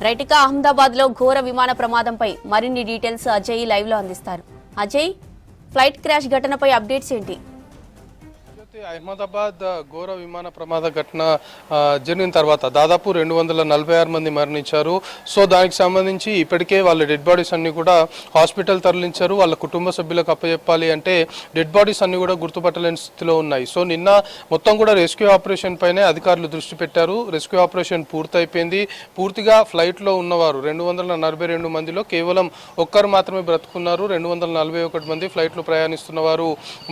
Right ఇక అహ్మదాబాద్ లో ఘోర విమాన ప్రమాదంపై మరిన్ని డీటెయిల్స్ అజయ్ లైవ్ లో అందిస్తారు. అజయ్, ఫ్లైట్ క్రాష్ ఘటనపై అప్డేట్స్ ఏంటి? అహ్మదాబాద్ ఘోర విమాన ప్రమాద ఘటన జరిగిన తర్వాత దాదాపు 246 మంది మరణించారు. సో దానికి సంబంధించి ఇప్పటికే వాళ్ళ డెడ్ బాడీస్ అన్ని కూడా హాస్పిటల్ తరలించారు. వాళ్ళ కుటుంబ సభ్యులకు అప్పచెప్పాలి అంటే డెడ్ బాడీస్ అన్ని కూడా గుర్తుపట్టలేని స్థితిలో ఉన్నాయి. సో నిన్న మొత్తం కూడా రెస్క్యూ ఆపరేషన్ పైనే అధికారులు దృష్టి పెట్టారు. రెస్క్యూ ఆపరేషన్ పూర్తయిపోయింది. పూర్తిగా ఫ్లైట్లో ఉన్నవారు 242 మందిలో కేవలం ఒక్కరు మాత్రమే బ్రతుకున్నారు. 241 మంది ఫ్లైట్లో ప్రయాణిస్తున్న వారు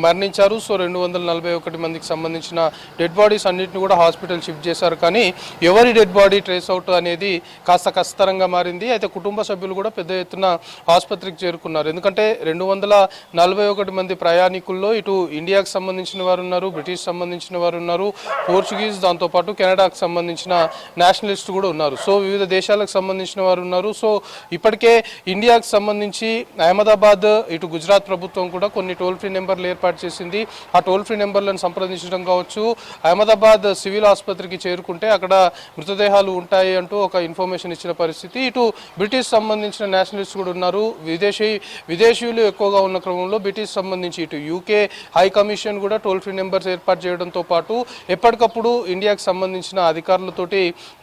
మరణించారు. సో 241 మందికి సంబంధించిన డెడ్ బాడీస్ అన్నింటిని కూడా హాస్పిటల్ షిఫ్ట్ చేశారు. కానీ ఎవరి డెడ్ బాడీ ట్రేస్ అవుట్ అనేది కాస్త కష్టతరంగా మారింది. అయితే కుటుంబ సభ్యులు కూడా పెద్ద ఎత్తున ఆసుపత్రికి చేరుకున్నారు. ఎందుకంటే 241 మంది ప్రయాణికుల్లో ఇటు ఇండియాకు సంబంధించిన వారు ఉన్నారు, బ్రిటిష్ సంబంధించిన వారు ఉన్నారు, పోర్చుగీస్, దాంతోపాటు కెనడాకు సంబంధించిన నేషనలిస్ట్ కూడా ఉన్నారు. సో వివిధ దేశాలకు సంబంధించిన వారు ఉన్నారు. సో ఇప్పటికే ఇండియాకు సంబంధించి అహ్మదాబాద్ ఇటు గుజరాత్ ప్రభుత్వం కూడా కొన్ని టోల్ ఫ్రీ నెంబర్లు ఏర్పాటు చేసింది. ఆ టోల్ ఫ్రీ నెంబర్లను సంప్రదించడం కావచ్చు, అహ్మదాబాద్ సివిల్ ఆసుపత్రికి చేరుకుంటే అక్కడ మృతదేహాలు ఉంటాయి అంటూ ఒక ఇన్ఫర్మేషన్ ఇచ్చిన పరిస్థితి. ఇటు బ్రిటిష్ సంబంధించిన నేషనలిస్ట్ కూడా ఉన్నారు. విదేశీయులు ఎక్కువగా ఉన్న క్రమంలో బ్రిటిష్ సంబంధించి ఇటు యూకే హై కమిషన్ కూడా టోల్ ఫ్రీ నెంబర్స్ ఏర్పాటు చేయడంతో పాటు ఎప్పటికప్పుడు ఇండియాకు సంబంధించిన అధికారులతోటి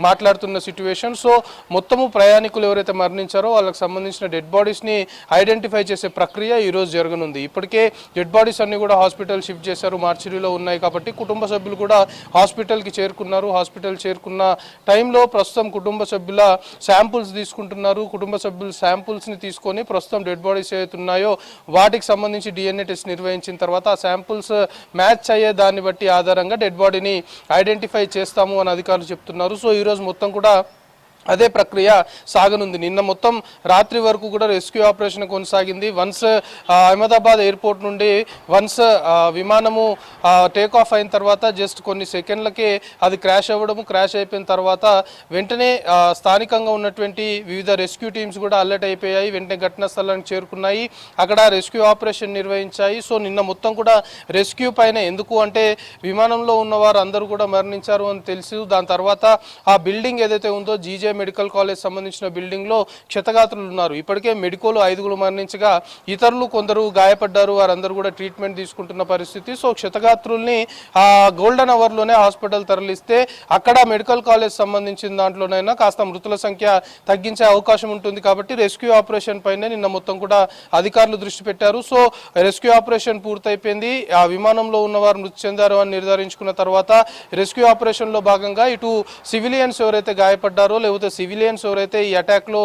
మాట్లాడుతున్న సిచ్యువేషన్. సో మొత్తము ప్రయాణికులు ఎవరైతే మరణించారో వాళ్ళకి సంబంధించిన డెడ్ బాడీస్ని ఐడెంటిఫై చేసే ప్రక్రియ ఈరోజు జరగనుంది. ఇప్పటికే డెడ్ బాడీస్ అన్ని కూడా హాస్పిటల్ షిఫ్ట్ చేశారు, మార్చిరీలో ఉన్నాయి కాబట్టి కుటుంబ సభ్యులు కూడా హాస్పిటల్కి చేరుకున్నారు. హాస్పిటల్ చేరుకున్న టైంలో ప్రస్తుతం కుటుంబ సభ్యుల శాంపుల్స్ తీసుకుంటున్నారు. కుటుంబ సభ్యుల శాంపుల్స్ని తీసుకొని ప్రస్తుతం డెడ్ బాడీస్ ఏవైతే ఉన్నాయో వాటికి సంబంధించి డిఎన్ఏ టెస్ట్ నిర్వహించిన తర్వాత ఆ శాంపుల్స్ మ్యాచ్ అయ్యే దాన్ని బట్టి ఆధారంగా డెడ్ బాడీని ఐడెంటిఫై చేస్తాము అని అధికారులు చెప్తున్నారు. సో ఈరోజు మొత్తం కూడా అదే ప్రక్రియ సాగనుంది. నిన్న మొత్తం రాత్రి వరకు కూడా రెస్క్యూ ఆపరేషన్ కొనసాగింది. వన్స్ అహ్మదాబాద్ ఎయిర్పోర్ట్ నుండి విమానము టేక్ ఆఫ్ అయిన తర్వాత జస్ట్ కొన్ని సెకండ్లకే అది క్రాష్ అవ్వడము, క్రాష్ అయిపోయిన తర్వాత వెంటనే స్థానికంగా ఉన్నటువంటి వివిధ రెస్క్యూ టీమ్స్ కూడా అలర్ట్ అయిపోయాయి. వెంటనే ఘటనా స్థలానికి చేరుకున్నాయి, అక్కడ రెస్క్యూ ఆపరేషన్ నిర్వహించాయి. సో నిన్న మొత్తం కూడా రెస్క్యూ పైన, ఎందుకు అంటే విమానంలో ఉన్నవారు అందరూ కూడా మరణించారు అని తెలుసు. దాని తర్వాత ఆ బిల్డింగ్ ఏదైతే ఉందో జీజే మెడికల్ కాలేజ్ సంబంధించిన బిల్డింగ్ లో క్షతగాత్రులు ఉన్నారు. ఇప్పటికే మెడికోలు 5 మరణించగా ఇతరులు కొందరు గాయపడ్డారు. వారందరూ కూడా ట్రీట్మెంట్ తీసుకుంటున్న పరిస్థితి. సో క్షతగాత్రుల్ని ఆ గోల్డెన్ అవర్ లోనే హాస్పిటల్ తరలిస్తే అక్కడ మెడికల్ కాలేజ్ సంబంధించిన దాంట్లోనైనా కాస్త మృతుల సంఖ్య తగ్గించే అవకాశం ఉంటుంది. కాబట్టి రెస్క్యూ ఆపరేషన్ పైన నిన్న మొత్తం కూడా అధికారులు దృష్టి పెట్టారు. సో రెస్క్యూ ఆపరేషన్ పూర్తయిపోయింది. ఆ విమానంలో ఉన్నవారు మృతి చెందారు అని నిర్ధారించుకున్న తర్వాత రెస్క్యూ ఆపరేషన్ లో భాగంగా ఇటు సివిలియన్స్ ఎవరైతే గాయపడ్డారో లేకపోతే సివిలియన్స్ ఎవరైతే ఈ అటాక్ లో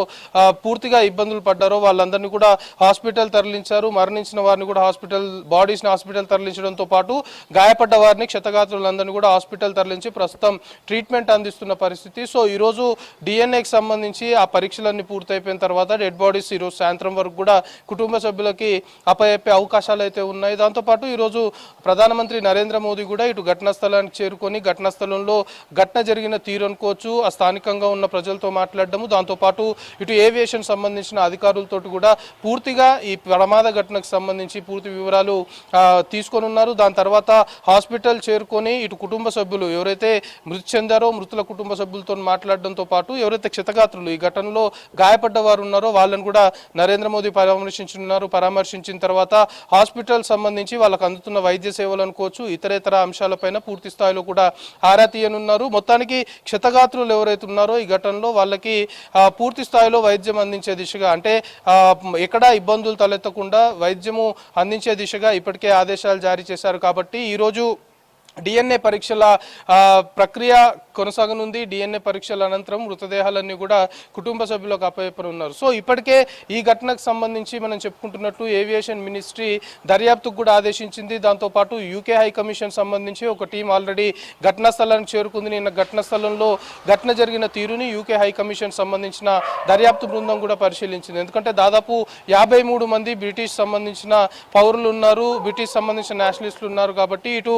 పూర్తిగా ఇబ్బందులు పడ్డారో వాళ్ళందరినీ కూడా హాస్పిటల్ తరలించారు. మరణించిన వారిని కూడా బాడీస్ ని హాస్పిటల్ తరలించడంతో పాటు గాయపడ్డ వారిని, క్షతగాత్రులందరినీ కూడా హాస్పిటల్ తరలించి ప్రస్తుతం ట్రీట్మెంట్ అందిస్తున్న పరిస్థితి. సో ఈ రోజు డిఎన్ఏకి సంబంధించి ఆ పరీక్షలన్నీ పూర్తయిపోయిన తర్వాత డెడ్ బాడీస్ ఈ రోజు సాయంత్రం వరకు కూడా కుటుంబ సభ్యులకి అప్పచెప్పే అవకాశాలు అయితే ఉన్నాయి. దాంతోపాటు ఈరోజు ప్రధానమంత్రి నరేంద్ర మోదీ కూడా ఇటు ఘటనా స్థలానికి చేరుకొని ఘటనా స్థలంలో ఘటన జరిగిన తీరు అనుకోవచ్చు, ఆ స్థానికంగా ఉన్న ప్రజలతో మాట్లాడడము, దాంతోపాటు ఇటు ఏవియేషన్ సంబంధించిన అధికారులతో కూడా పూర్తిగా ఈ ప్రమాద ఘటనకు సంబంధించి పూర్తి వివరాలు తీసుకొని ఉన్నారు. దాని తర్వాత హాస్పిటల్ చేరుకొని ఇటు కుటుంబ సభ్యులు ఎవరైతే మృతి చెందారో మృతుల కుటుంబ సభ్యులతో మాట్లాడడంతో పాటు ఎవరైతే క్షతగాత్రులు ఈ ఘటనలో గాయపడ్డ వారు ఉన్నారో వాళ్ళని కూడా నరేంద్ర మోదీ పరామర్శించిన తర్వాత హాస్పిటల్ సంబంధించి వాళ్ళకు అందుతున్న వైద్య సేవలు అనుకోవచ్చు, ఇతరేతర అంశాలపైన పూర్తి స్థాయిలో కూడా ఆరా తీయనున్నారు. మొత్తానికి క్షతగాత్రులు ఎవరైతే ఉన్నారో ఈ ఘటనలో వాళ్ళకి పూర్తి స్థాయిలో వైద్యం అందించే దిశగా, అంటే ఎక్కడా ఇబ్బందులు తలెత్తకుండా వైద్యము అందించే దిశగా ఇప్పటికే ఆదేశాలు జారీ చేశారు. కాబట్టి ఈరోజు డిఎన్ఏ పరీక్షల ప్రక్రియ కొనసాగనుంది. డిఎన్ఏ పరీక్షల అనంతరం మృతదేహాలన్నీ కూడా కుటుంబ సభ్యులకు అప్పచెప్పనున్నారు. సో ఇప్పటికే ఈ ఘటనకు సంబంధించి మనం చెప్పుకుంటున్నట్టు ఏవియేషన్ మినిస్ట్రీ దర్యాప్తుకు కూడా ఆదేశించింది. దాంతోపాటు యూకే హై కమిషన్ సంబంధించి ఒక టీం ఆల్రెడీ ఘటనా స్థలానికి చేరుకుంది. నిన్న ఘటనా స్థలంలో ఘటన జరిగిన తీరుని యూకే హై కమిషన్ సంబంధించిన దర్యాప్తు బృందం కూడా పరిశీలించింది. ఎందుకంటే దాదాపు 53 మంది బ్రిటిష్ సంబంధించిన పౌరులు ఉన్నారు, బ్రిటిష్ సంబంధించిన నేషనలిస్టులు ఉన్నారు. కాబట్టి ఇటు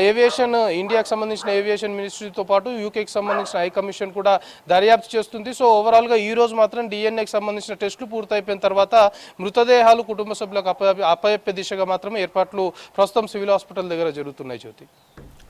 ఏవియేషన్, ఇండియాకి సంబంధించిన ఏవియేషన్ మినిస్ట్రీతో పాటు యూకేకి సంబంధించిన హై కమిషన్ కూడా దర్యాప్తు చేస్తుంది. సో ఓవరాల్గా ఈ రోజు మాత్రం డిఎన్ఏకి సంబంధించిన టెస్టులు పూర్తయిపోయిన తర్వాత మృతదేహాలు కుటుంబ సభ్యులకు అప్పచెప్పే దిశగా మాత్రం ఏర్పాట్లు ప్రస్తుతం సివిల్ హాస్పిటల్ దగ్గర జరుగుతున్నాయి. జ్యోతి.